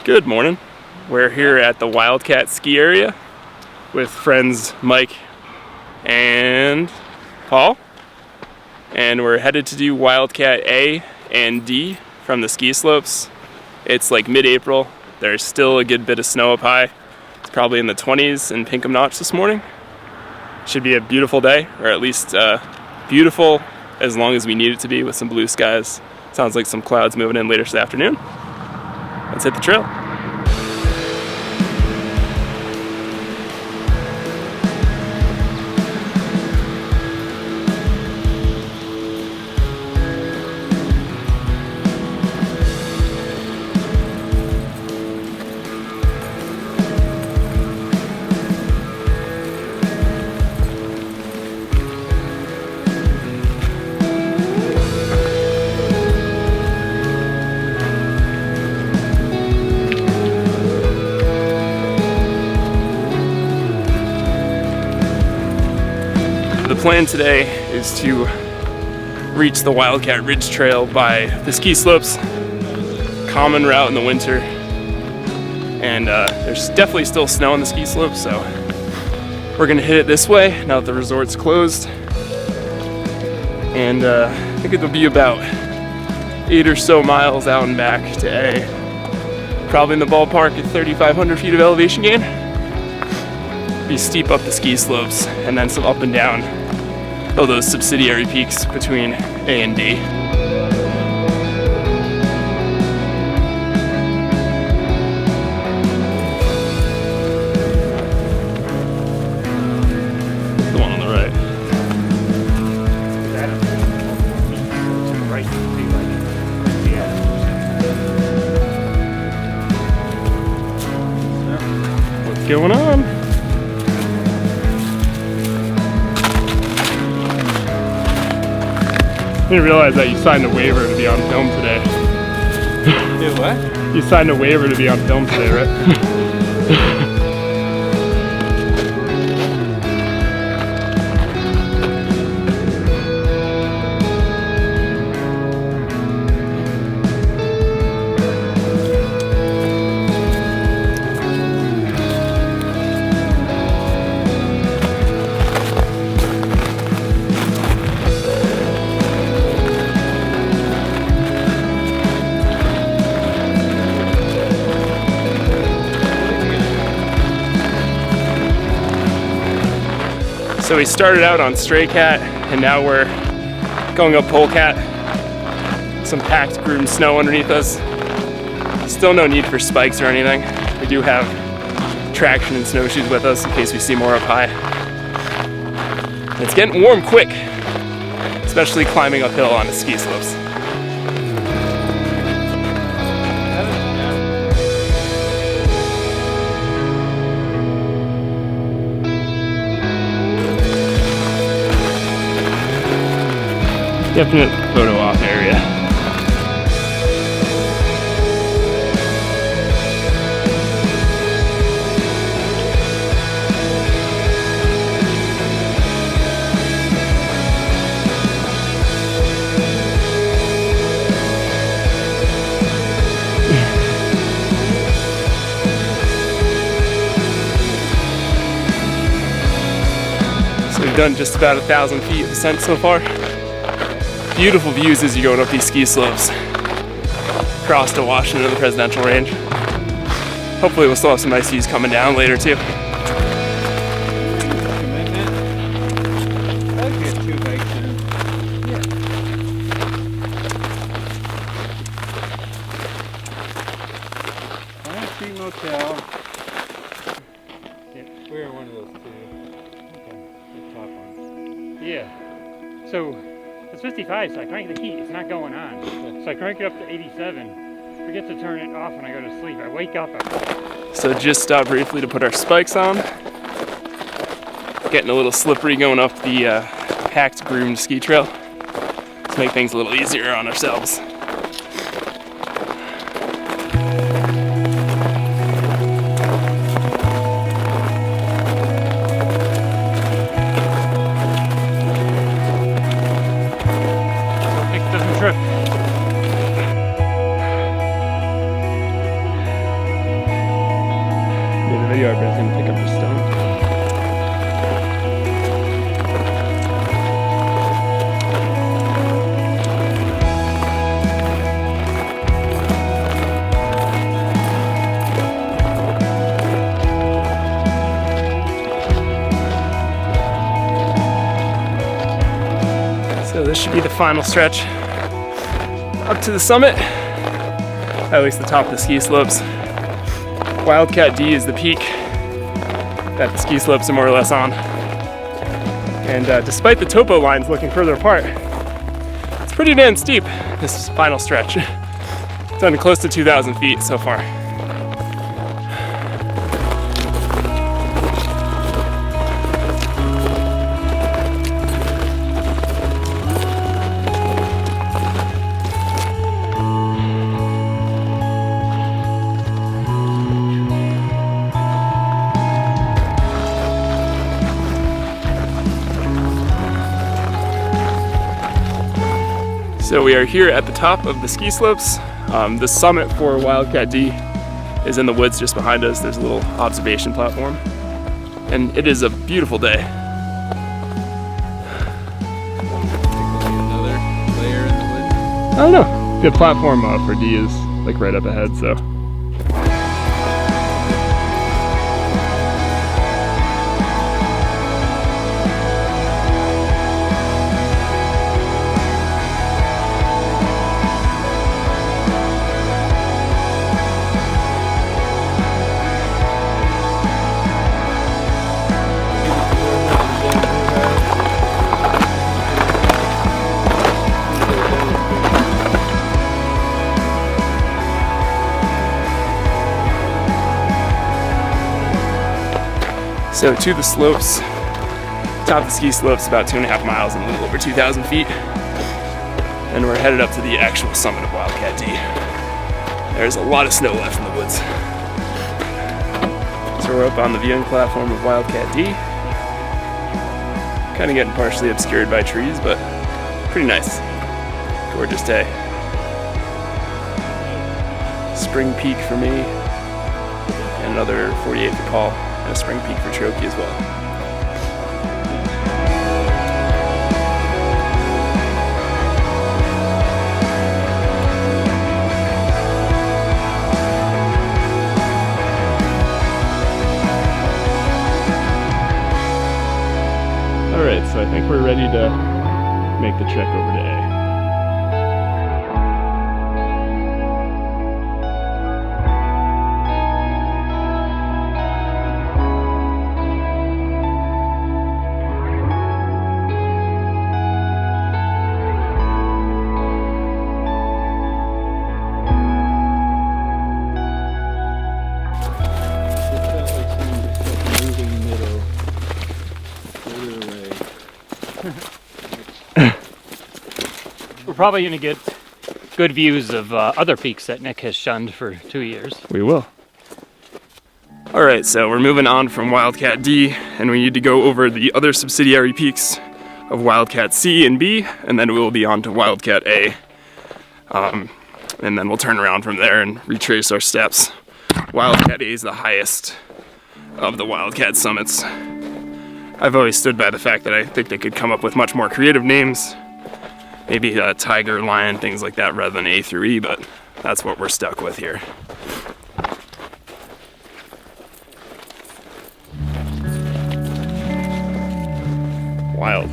Good morning. We're here at the Wildcat Ski Area with friends Mike and Paul, and we're headed to do Wildcat A and D from the ski slopes. It's like mid-April. There's still a good bit of snow up high. It's probably in the 20s in Pinkham Notch this morning. Should be a beautiful day, or at least beautiful as long as we need it to be, with some blue skies. Sounds like some clouds moving in later this afternoon. Let's hit the trail. The plan today is to reach the Wildcat Ridge Trail by the ski slopes, common route in the winter, and there's definitely still snow on the ski slopes, so we're gonna hit it this way now that the resort's closed. And I think it'll be about 8 or so miles out and back to A, probably in the ballpark at 3,500 feet of elevation gain. Be steep up the ski slopes and then some up and down those subsidiary peaks between A and D. The one on the right. What's going on? I didn't realize that you signed a waiver to be on film today. Did what? You signed a waiver to be on film today, right? So we started out on Stray Cat, and now we're going up Polecat. Some packed groomed snow underneath us. Still no need for spikes or anything. We do have traction and snowshoes with us in case we see more up high. And it's getting warm quick, especially climbing uphill on the ski slopes. Definite photo op area. So we've done just about 1,000 feet of descent so far. Beautiful views as you're going up these ski slopes across to Washington and the Presidential Range. Hopefully we'll still have some nice views coming down later too. Motel. Yeah, we're in one of those two. Okay, the top one. Yeah. So it's 55, so I crank the heat, it's not going on. So I crank it up to 87, forget to turn it off when I go to sleep. I wake up. So just stopped briefly to put our spikes on. Getting a little slippery going up the packed groomed ski trail. Let's make things a little easier on ourselves. you are, but it's gonna pick up the stone. So this should be the final stretch up to the summit, at least the top of the ski slopes. Wildcat D is the peak that the ski slopes are more or less on. And despite the topo lines looking further apart, it's pretty damn steep, this final stretch. It's done close to 2,000 feet so far. So we are here at the top of the ski slopes. The summit for Wildcat D is in the woods just behind us. There's a little observation platform. And it is a beautiful day. Another layer in the woods. I don't know. The platform for D is like right up ahead, so. So to the slopes, top of the ski slopes, about 2.5 miles and a little over 2,000 feet. And we're headed up to the actual summit of Wildcat D. There's a lot of snow left in the woods. So we're up on the viewing platform of Wildcat D. Kind of getting partially obscured by trees, but pretty nice. Gorgeous day. Spring peak for me, and another 48 for Paul. And a spring peak for Cherokee as well. All right, so I think we're ready to make the trek over to A. We're probably going to get good views of other peaks that Nick has shunned for 2 years. We will. All right, so we're moving on from Wildcat D, and we need to go over the other subsidiary peaks of Wildcat C and B, and then we'll be on to Wildcat A. And then we'll turn around from there and retrace our steps. Wildcat A is the highest of the Wildcat summits. I've always stood by the fact that I think they could come up with much more creative names. Maybe tiger, lion, things like that rather than A through E, but that's what we're stuck with here. Wild.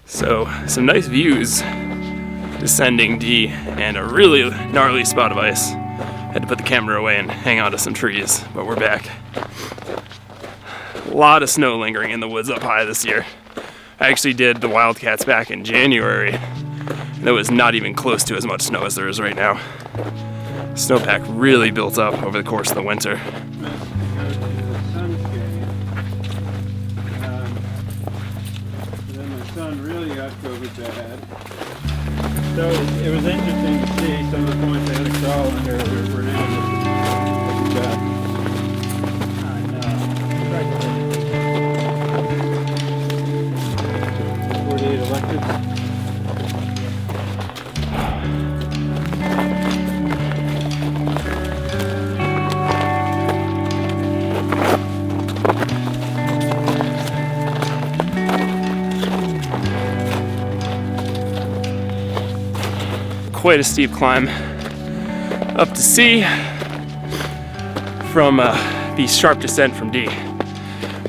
So, some nice views descending D, and a really gnarly spot of ice. Had to put the camera away and hang on to some trees, but we're back. A lot of snow lingering in the woods up high this year. I actually did the Wildcats back in January. There was not even close to as much snow as there is right now. Snowpack really built up over the course of the winter. Then my son really got COVID bad. So it was interesting to see some of the points I had to crawl under were now just quite a steep climb up to C from the sharp descent from D.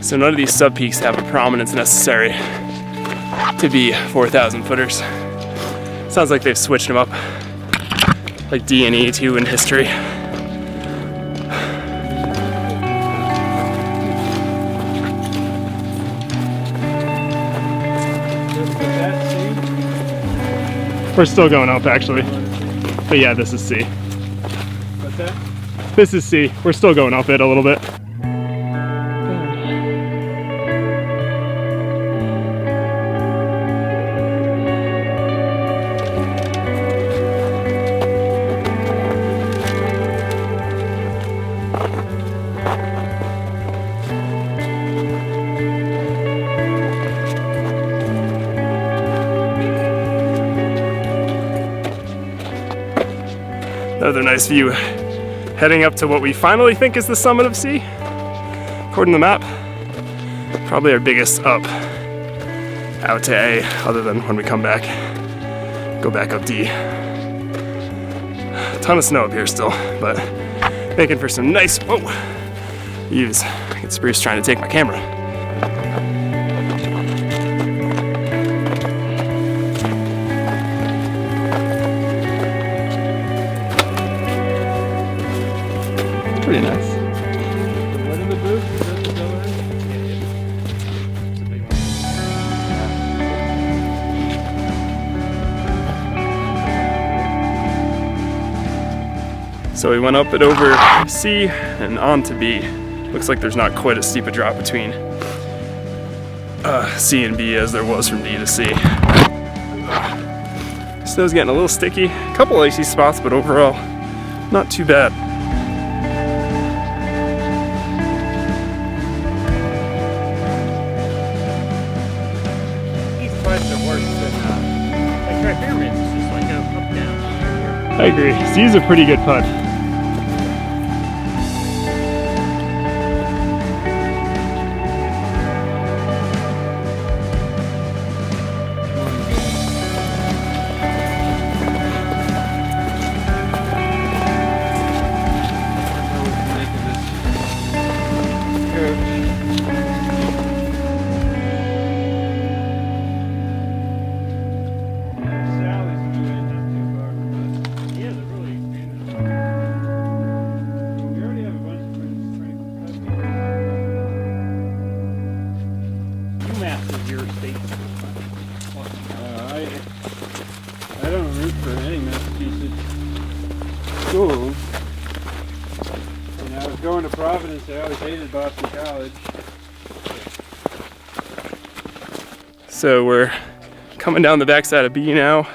So none of these sub-peaks have a prominence necessary to be 4,000 footers. Sounds like they've switched them up like D and E too in history. We're still going up actually. But yeah, this is C. What's that? This is C. We're still going up it a little bit. Another nice view heading up to what we finally think is the summit of C, according to the map. Probably our biggest up out to A, other than when we come back, go back up D. A ton of snow up here still, but making for some nice views. I get Spruce trying to take my camera. Pretty nice. What in the booth? Is that the color? It's a big one. So we went up it over C and on to B. Looks like there's not quite as steep a drop between C and B as there was from D to C. Snow's getting a little sticky. A couple icy spots, but overall, not too bad. These putts are worse than like Tri Pyramids. It's just like a up down. I agree. C's a pretty good putt. I don't root for any Massachusetts schools. When I was going to Providence, I always hated Boston College. So we're coming down the backside of B now.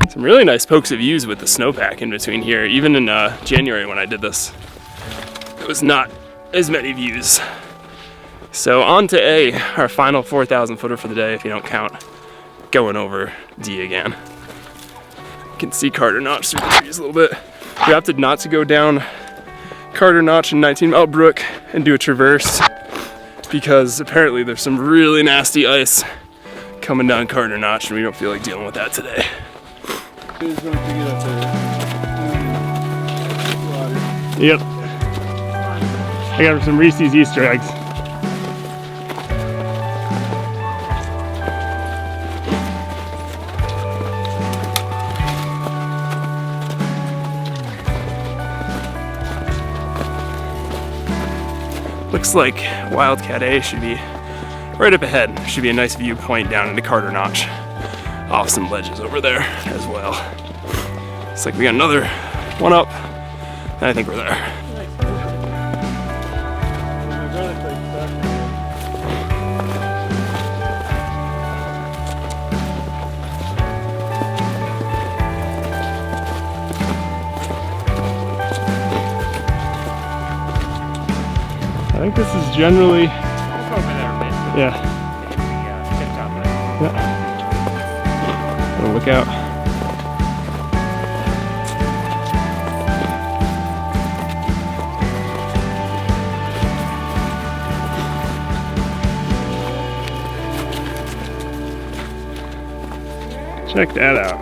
Some really nice pokes of views with the snowpack in between here. Even in January when I did this, it was not as many views. So on to A, our final 4,000 footer for the day if you don't count going over D again. You can see Carter Notch through the trees a little bit. We opted not to go down Carter Notch and 19 Mile Brook and do a traverse because apparently there's some really nasty ice coming down Carter Notch and we don't feel like dealing with that today. Who's going to get up there? Water. Yep. I got some Reese's Easter eggs. Looks like Wildcat A should be right up ahead. Should be a nice viewpoint down into Carter Notch. Off some ledges over there as well. Looks like we got another one up, and I think we're there. I think this is generally, We'll go over there a bit. yeah. Hit the tip top of it. Yeah. Gotta look out. Check that out.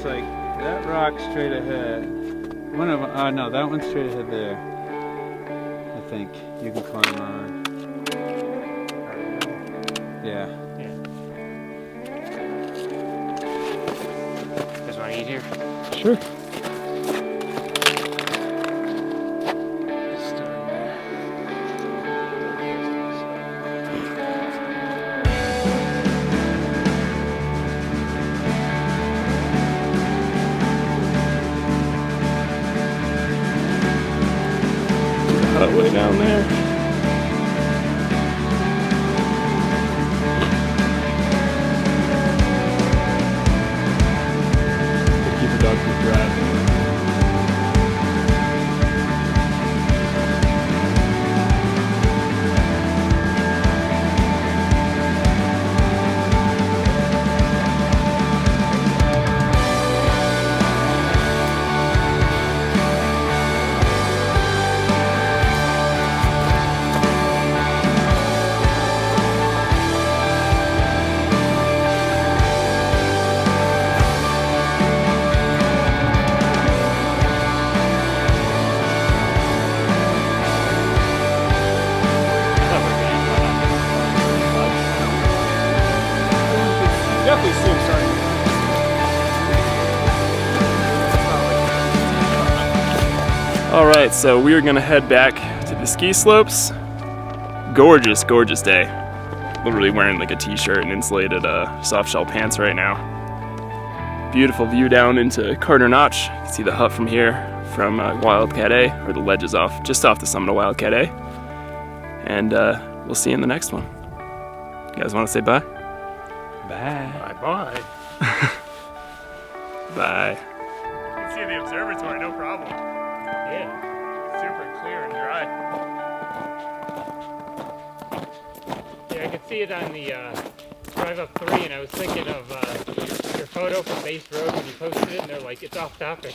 looks like that rock straight ahead. One of them, oh no, that one's straight ahead there. I think you can climb on. Yeah. Just want to eat here? Sure. Way down there. Keep the dog from driving. Definitely soon starting. All right, so we are gonna head back to the ski slopes. Gorgeous, gorgeous day. Literally wearing like a t-shirt and insulated soft shell pants right now. Beautiful view down into Carter Notch. You can see the hut from here, from Wildcat A, or the ledges just off the summit of Wildcat A. And we'll see you in the next one. You guys wanna say bye? Bye. Bye-bye. Bye. You can see the observatory, no problem. Yeah. Super clear and dry. Yeah, I could see it on the drive up 3, and I was thinking of your photo from Base Road when you posted it, and they're like, it's off topic.